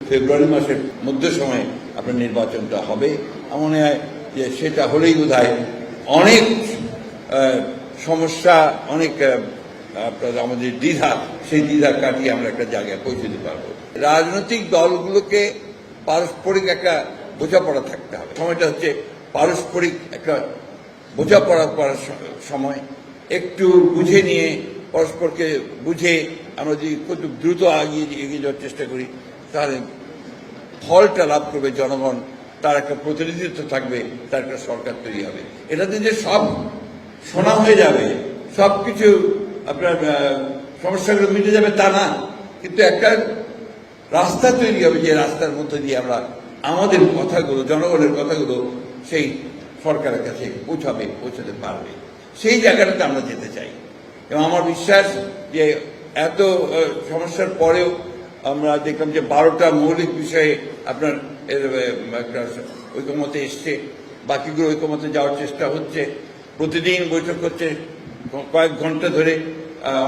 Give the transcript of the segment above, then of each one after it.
ফেব্রুয়ারি মাসের মধ্য সময়ে আপনার নির্বাচনটা হবে। আমার মনে হয় যে সেটা হলেই বোধহয় অনেক সমস্যা, অনেক আপনার আমাদের দ্বিধা, সেই দ্বিধা কাটিয়ে আমরা একটা জায়গায় পৌঁছে দিতে পারবো। রাজনৈতিক দলগুলোকে পারস্পরিক একটা বোঝাপড়া থাকতে হবে। সময়টা হচ্ছে পারস্পরিক একটা বোঝাপড়া করার সময়। একটু বুঝে নিয়ে, পরস্পরকে বুঝে আমরা যদি খুব দ্রুত এগিয়ে যাওয়ার চেষ্টা করি, তাহলে ফলটা লাভ করবে জনগণ, তার একটা প্রতিনিধিত্ব থাকবে, তার একটা সরকার তৈরি হবে। এটাতে যে সব শোনা হয়ে যাবে, সব কিছু আপনার সমস্যাগুলো মিটে যাবে তা না, কিন্তু একটা রাস্তা তৈরি হবে, যে রাস্তার মধ্যে দিয়ে আমরা আমাদের কথাগুলো, জনগণের কথাগুলো সেই সরকারের কাছে পৌঁছাতে পারবে। সেই জায়গাটাতে আমরা যেতে চাই। এবং আমার বিশ্বাস যে এত সমস্যার পরেও আমরা দেখলাম যে 12টা মৌলিক বিষয়ে আপনার একটা ঐকমত্যে এসছে, বাকিগুলো ঐকমত্যে যাওয়ার চেষ্টা হচ্ছে। প্রতিদিন বৈঠক হচ্ছে কয়েক ঘন্টা ধরে।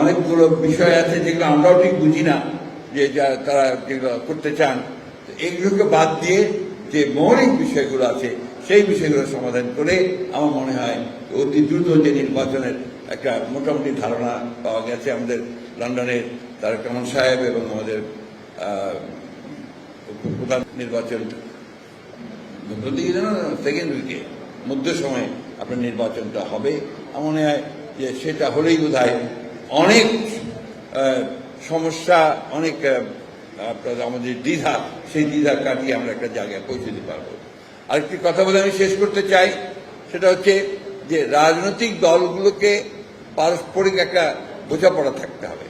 অনেকগুলো বিষয় আছে যেগুলো আমরাও ঠিক বুঝি না, যে তারা যেগুলো করতে চান। এইগুলোকে বাদ দিয়ে যে মৌলিক বিষয়গুলো আছে সেই বিষয়গুলো সমাধান করে আমার মনে হয় অতি দ্রুত যে নির্বাচনের একটা মোটামুটি ধারণা পাওয়া গেছে আমাদের লন্ডনের তারেক রহমান সাহেব এবং আমাদের প্রধান নির্বাচন সেকেন্ড উইকে মধ্য সময়ে আপনার নির্বাচনটা হবে। আমার মনে হয় যে সেটা হলেই বোধহয় অনেক সমস্যা, অনেক আপনার আমাদের দ্বিধা, সেই দ্বিধা কাটিয়ে আমরা একটা জায়গায় পৌঁছে দিতে পারবো। আরেকটি কথা বলে আমি শেষ করতে চাই, সেটা হচ্ছে যে রাজনৈতিক দলগুলোকে পারস্পরিক একটা বোঝাপড়া থাকতে হবে।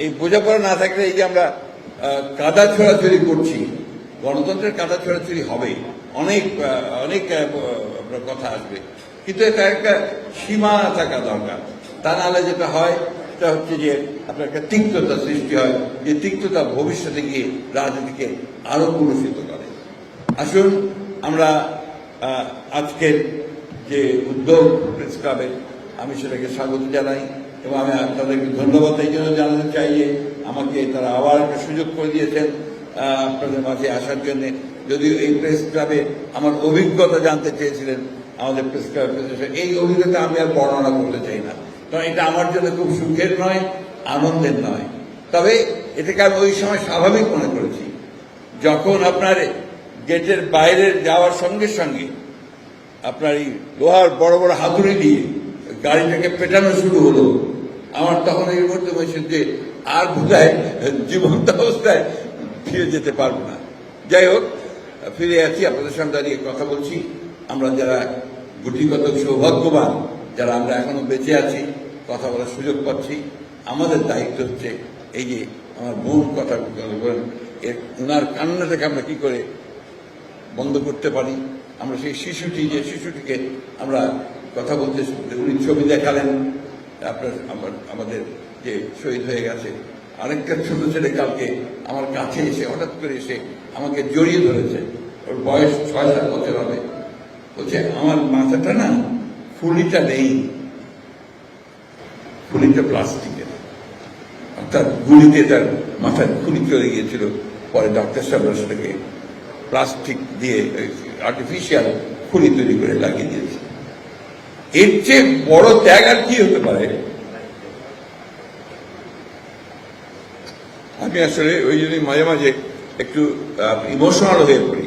এই বোঝাপড়া না থাকলে এই যে আমরা কাদা ছোড়াছড়ি করছি, গণতন্ত্রের কাদা ছোড়াছড়ি হবে, অনেক অনেক আপনার কথা আসবে, কিন্তু এটা একটা সীমা থাকা দরকার। তা নাহলে যেটা হয় সেটা হচ্ছে যে আপনার একটা তিক্ততা সৃষ্টি হয়, যে তিক্ততা ভবিষ্যতে গিয়ে রাজনীতিকে আরো কলুষিত করে। আসুন আমরা আজকের যে উদ্যোগ প্রেস ক্লাবের, আমি সেটাকে স্বাগত জানাই এবং আমি তাদেরকে ধন্যবাদ এই জন্য জানাতে চাই যে আমাকে তারা আবার একটা সুযোগ করে দিয়েছেন আপনাদের মাঝে আসার জন্য। যদিও এই প্রেস ক্লাবে আমার অভিজ্ঞতা জানতে চেয়েছিলেন আমাদের প্রেস ক্লাবের, এই অভিজ্ঞতা আমি আর বর্ণনা করতে চাই না, কারণ এটা আমার জন্য খুব সুখের নয়, আনন্দের নয়। তবে এটাকে আমি ওই সময় স্বাভাবিক মনে করেছি, যখন আপনার গেটের বাইরে যাওয়ার সঙ্গে সঙ্গে আপনার এই লোহার বড় বড় হাতুড়ি দিয়ে গাড়িটাকে পেটানো শুরু হলো। আমার তখন এই মুহূর্তে বলছেন যে আর বোধহয় জীবন্ত অবস্থায় ফিরে যেতে পারবো না। যাই হোক, ফিরে আছি, আপনাদের সামনে দাঁড়িয়ে কথা বলছি। আমরা যারা গুটিগত সৌভাগ্যবান, যারা আমরা এখনো বেঁচে আছি, কথা বলার সুযোগ পাচ্ছি, আমাদের দায়িত্ব হচ্ছে এই যে আমার বোন কথা বলেন, ওনার কান্নাটাকে আমরা কি করে বন্ধ করতে পারি। আমরা সেই শিশুটিকে আমরা কথা বলতে, উনি ছবি দেখালেন আপনার আমাদের যে শহীদ হয়ে গেছে। আরেকটা ছোট ছেলে কালকে আমার কাছে এসে হঠাৎ করে এসে আমাকে জড়িয়ে ধরেছে, ওর বয়স 6-7 বছর হবে। বলছে আমার মাথাটা না, ফুলিটা নেই, ফুলিটা প্লাস্টিকের, অর্থাৎ গুলিতে তার মাথার খুলি চলে গিয়েছিল। পরে ডাক্তার সাহেবরা সেটাকে প্লাস্টিক দিয়ে আর্টিফিশিয়াল খুলি তৈরি করে লাগিয়ে দিয়েছে। এর চেয়ে বড় ত্যাগ আর কি হতে পারে? আমি আসলে ওই জন্যই মাঝে মাঝে একটু ইমোশনাল হয়ে পড়ি।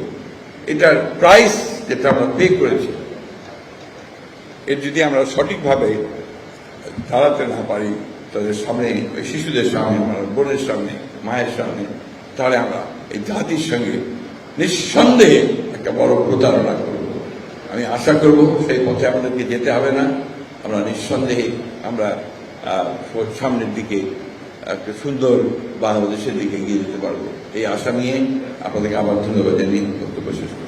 এটার প্রাইস যেটা আমরা পে করেছি, এর যদি আমরা সঠিকভাবে দাঁড়াতে না পারি তাদের সামনে, ওই শিশুদের সামনে, আমার বোনের সামনে, মায়ের সামনে, তাহলে আমরা এই জাতির সঙ্গে নিঃসন্দেহে একটা বড় প্রতারণা করব। আমি আশা করব সেই পথে আমাদেরকে যেতে হবে না। আমরা নিঃসন্দেহে আমরা সামনের দিকে একটা সুন্দর বাংলাদেশের দিকে এগিয়ে যেতে পারবো, এই আশা নিয়ে আপনাদেরকে আবার ধন্যবাদ জানিয়ে বক্তব্য শেষ করছি।